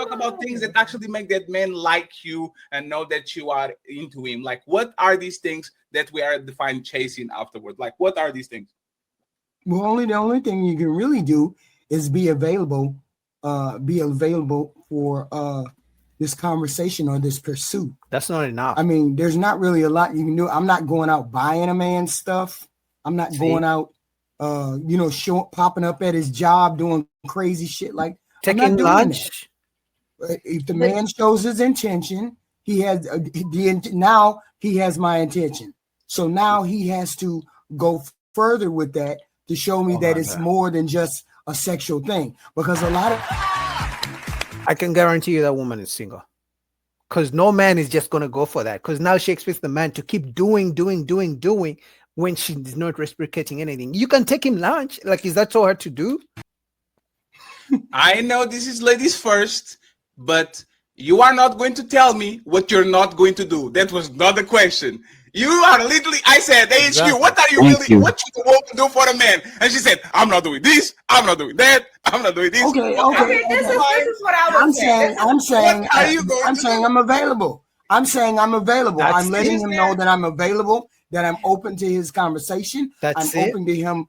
talk about things that actually make that man like you and know that you are into him. Like, what are these things that we are defined chasing afterward? Like, what are these things? Well, the only thing you can really do is be available for this conversation or this pursuit. That's not enough. I mean, there's not really a lot you can do. I'm not going out buying a man's stuff. I'm not going out, popping up at his job doing crazy shit. Like, taking lunch. If the man shows his intention, he has now he has my intention. So now he has to go further with that to show me that it's more than just a sexual thing. Because a lot of I can guarantee you that woman is single. Because no man is just going to go for that. Because now she expects the man to keep doing when she's not reciprocating anything. You can take him lunch. Like, is that so hard to do? I know this is ladies first, but you are not going to tell me what you're not going to do. That was not the question. You are literally, I said, HQ, exactly. What are you what you want to do for a man? And she said, I'm not doing this, I'm not doing that, I'm not doing this. Okay, this is what I was saying. I'm saying I'm available. I'm saying I'm available. I'm letting him know that I'm available, that I'm open to his conversation. I'm open to him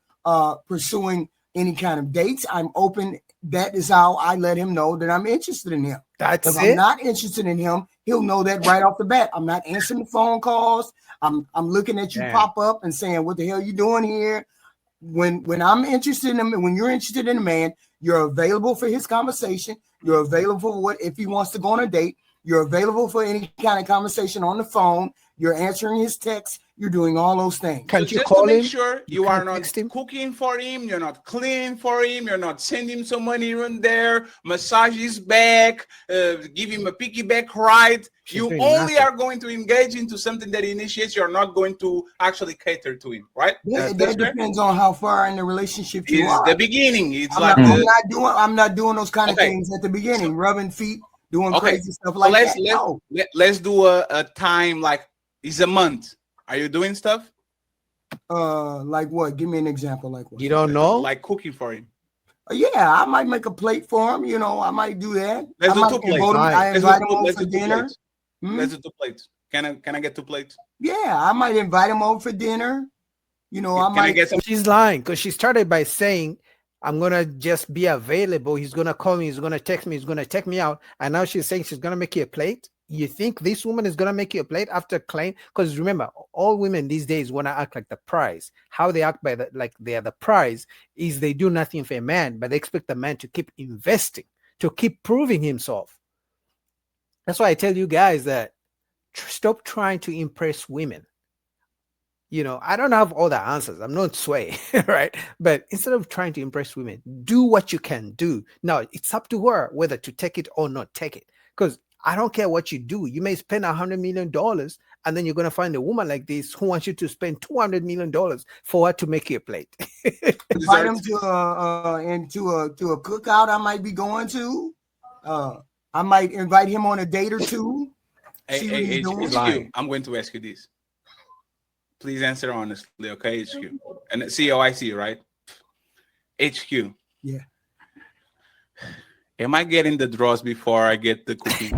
pursuing any kind of dates. I'm open. That is how I let him know that I'm interested in him. If I'm not interested in him, he'll know that right off the bat. I'm not answering the phone calls. I'm looking at you pop up and saying, what the hell you doing here? When I'm interested in him, when you're interested in a man, you're available for his conversation. You're available for what if he wants to go on a date. You're available for any kind of conversation on the phone. You're answering his texts. You're doing all those things. So just to make sure you are not cooking for him, you're not cleaning for him, you're not sending him some money in there, massage his back, give him a piggyback ride. You only are going to engage into something that initiates. You're not going to actually cater to him, right? Yeah, that depends on how far in the relationship you are. The beginning. It's I'm not doing those kind of things at the beginning, rubbing feet, doing crazy stuff like that. Let's do a time like it's a month. Are you doing stuff? Like what? Give me an example. Like what? You don't know? Like cooking for him. Yeah, I might make a plate for him. I might do that. Let's do 2 plates. I invite him over for dinner. Let's do 2 plates. Can I get 2 plates? Yeah, I might invite him over for dinner. I might get some. She's lying because she started by saying, I'm gonna just be available. He's gonna call me, he's gonna text me, he's gonna take me out. And now she's saying she's gonna make you a plate. You think this woman is gonna make you a plate after claim? Because remember, all women these days want to act like the prize. How they act like they are the prize is they do nothing for a man, but they expect the man to keep investing, to keep proving himself. That's why I tell you guys that stop trying to impress women. I don't have all the answers. I'm not Sway, right? But instead of trying to impress women, do what you can do. Now, it's up to her whether to take it or not take it. Because I don't care what you do. You may spend $100 million and then you're going to find a woman like this who wants you to spend $200 million for her to make you a plate. Invite him to a cookout I might be going to. I might invite him on a date or two. Hey, HQ, I'm going to ask you this. Please answer honestly, okay, HQ? And COIC, right? HQ. Yeah. Am I getting the draws before I get the cooking?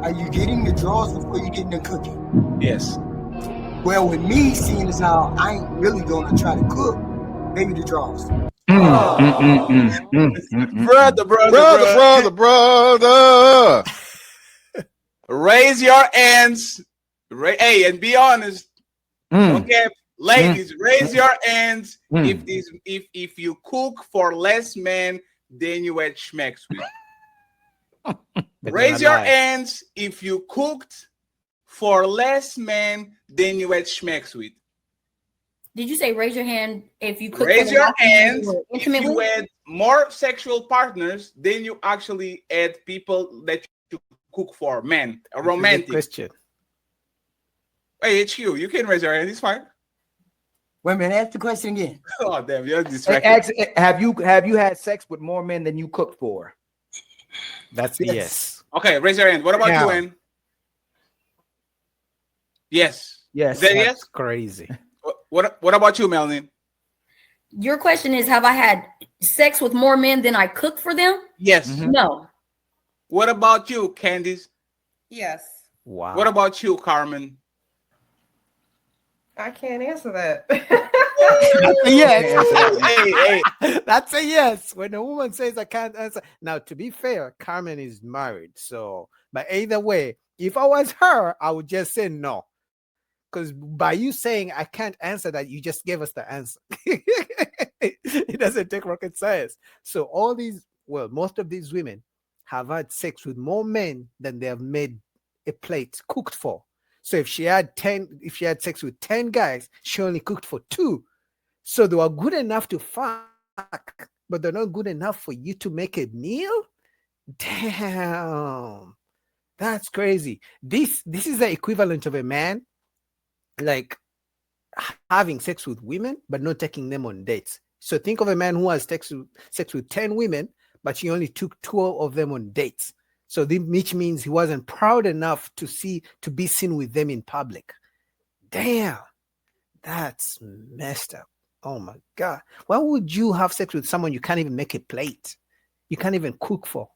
Are you getting the draws before you get the cooking? Yes. Well, with me, seeing as how I ain't really going to try to cook, maybe the draws. Brother. Raise your hands. Hey, and be honest. Okay. Ladies, raise your hands if you cook for less men than you had schmecks with. Raise your hands if you cooked for less men than you had schmecks with. Did you say raise your hand if you cooked? Raise your hands if you had more sexual partners than you actually had people that you cook for, men. A romantic question. Hey, HQ, you can raise your hand. It's fine. Wait a minute, ask the question again. Oh, damn, you're distracted. Have you had sex with more men than you cooked for? That's yes. Okay, raise your hand. What about you, Ann? Yes. Yes. Is that yes? Crazy. What about you, Melanie? Your question is, have I had sex with more men than I cook for them? Yes. No. What about you, Candice? Yes. Wow. What about you, Carmen? I can't answer that. That's a yes. Hey. That's a yes. When a woman says I can't answer. Now, to be fair, Carmen is married. So, but either way, if I was her, I would just say no. Because by you saying I can't answer that, you just gave us the answer. It doesn't take rocket science. So most of these women have had sex with more men than they have made a plate cooked for. So if she had sex with 10 guys, she only cooked for 2. So they were good enough to fuck, but they're not good enough for you to make a meal? Damn. That's crazy. This is the equivalent of a man like having sex with women but not taking them on dates. So think of a man who has sex with 10 women, but he only took 2 of them on dates. So which means he wasn't proud enough to be seen with them in public. Damn, that's messed up. Oh my God. Why would you have sex with someone you can't even make a plate? You can't even cook for?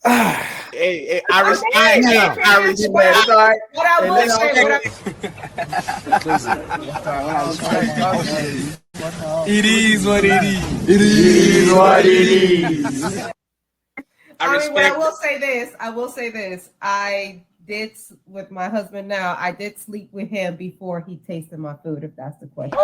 Hey, I respect. What I will say, It is what it is. It is what it is. I will say this. I did with my husband now. I did sleep with him before he tasted my food, if that's the question.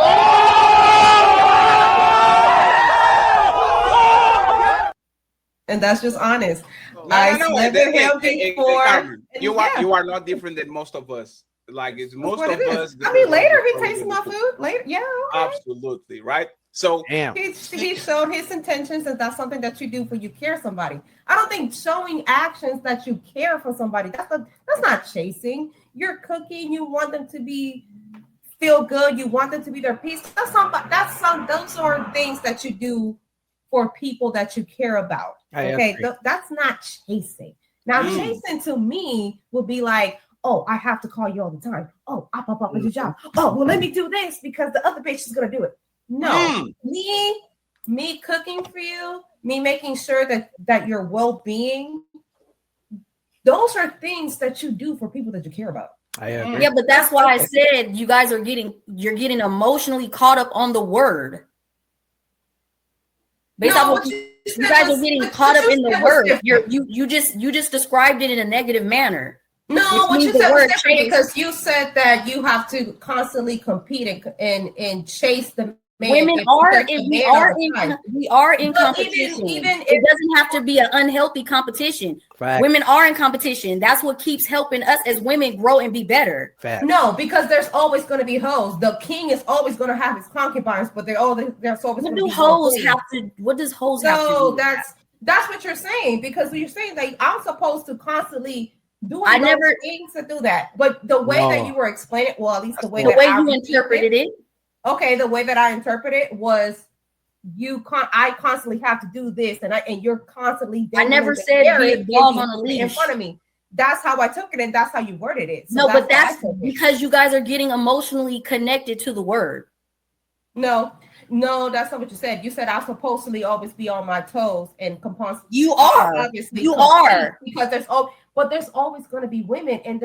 And that's just honest. I slept with him before. Carmen, you are not different than most of us. Like it's most of us. I mean, later he tasted my food. Later, yeah. Okay. Absolutely, right? So he showed his intentions, and that's something that you do when you care somebody. I don't think showing actions that you care for somebody, that's not chasing. You're cooking, you want them to feel good, you want them to be their peace. Those are things that you do for people that you care about. Okay, that's not chasing. Now, chasing to me would be like, oh, I have to call you all the time. Oh, I pop up at your job. Oh, well, let me do this because the other bitch is gonna do it. No, me cooking for you, me making sure that your well-being, those are things that you do for people that you care about. I agree. Yeah, but that's why I said you're getting emotionally caught up on the word. Based off what you guys are getting caught up in the word. You just described it in a negative manner. No, what you said was different because you said that you have to constantly compete and chase the man. Women we are in competition. It doesn't have to be an unhealthy competition. Fact. Women are in competition. That's what keeps helping us as women grow and be better. Fact. No, because there's always going to be hoes. The king is always going to have his concubines, but there's always going to be hoes have to. What does hoes have to do? That's what you're saying, because you're saying that I'm supposed to constantly do things to do that. But the way that you were explaining, well, at least the way you interpreted it. Okay, the way that I interpreted it was I constantly have to do this, and you're constantly. I never said be a dog on a leash in front of me. That's how I took it, and that's how you worded it. So no, but that's because you guys are getting emotionally connected to the word. No, that's not what you said. You said I'm supposed to always be on my toes and compulsive. You are, obviously, you are, because there's always going to be women, and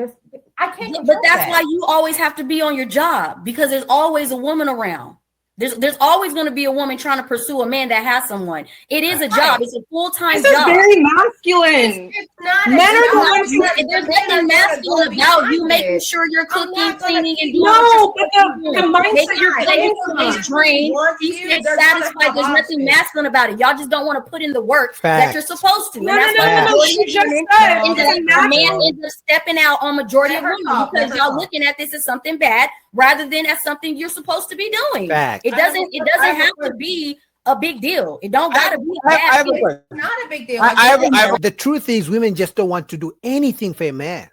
I can't. But that's why you always have to be on your job, because there's always a woman around. There's always going to be a woman trying to pursue a man that has someone. It is a job. It's a full-time job. It's very masculine. It's not. Men are the ones who. There's nothing masculine about you making sure you're cooking, cleaning, and doing. No, but the mindset you're drained, satisfied. There's nothing masculine about it. Y'all just don't want to put in the work that you're supposed to. No. She just said a man ends up stepping out on majority of women because y'all looking at this as something bad rather than as something you're supposed to be doing. Fact. It doesn't have to be a big deal. It don't gotta be a bad deal. It's not a big deal. The truth is, women just don't want to do anything for a man.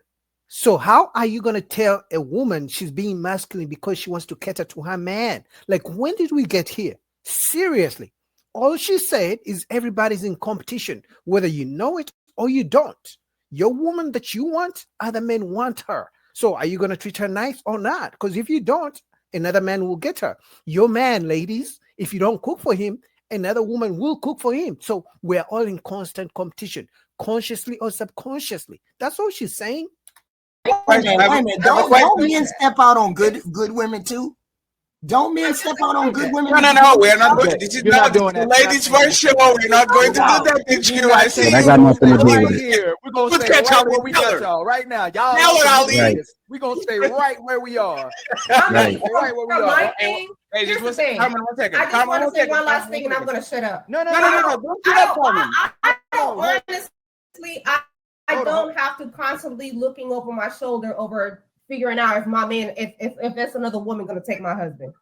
So how are you going to tell a woman she's being masculine because she wants to cater to her man? Like, when did we get here? Seriously. All she said is everybody's in competition, whether you know it or you don't. Your woman that you want, other men want her. So are you going to treat her nice or not? Because if you don't, another man will get her. Your man, ladies, if you don't cook for him, another woman will cook for him. So we're all in constant competition, consciously or subconsciously. That's all she's saying. Wait a minute. Don't men step out on good women too? Don't men step out on good women? No. We're not going. This is not doing that. Ladies' first show. We're not going to do that. I see. I got nothing to do right with it. here. We're gonna stay right where we got y'all right now. Y'all, we're gonna stay right where we are. Right. Right where we are. Hey, Here's the thing. Carmen, one second. I just want to say one last thing, and I'm going to shut up. No. Don't do that for me. I don't honestly. I don't have to constantly looking over my shoulder over figuring out if my man, if that's another woman going to take my husband.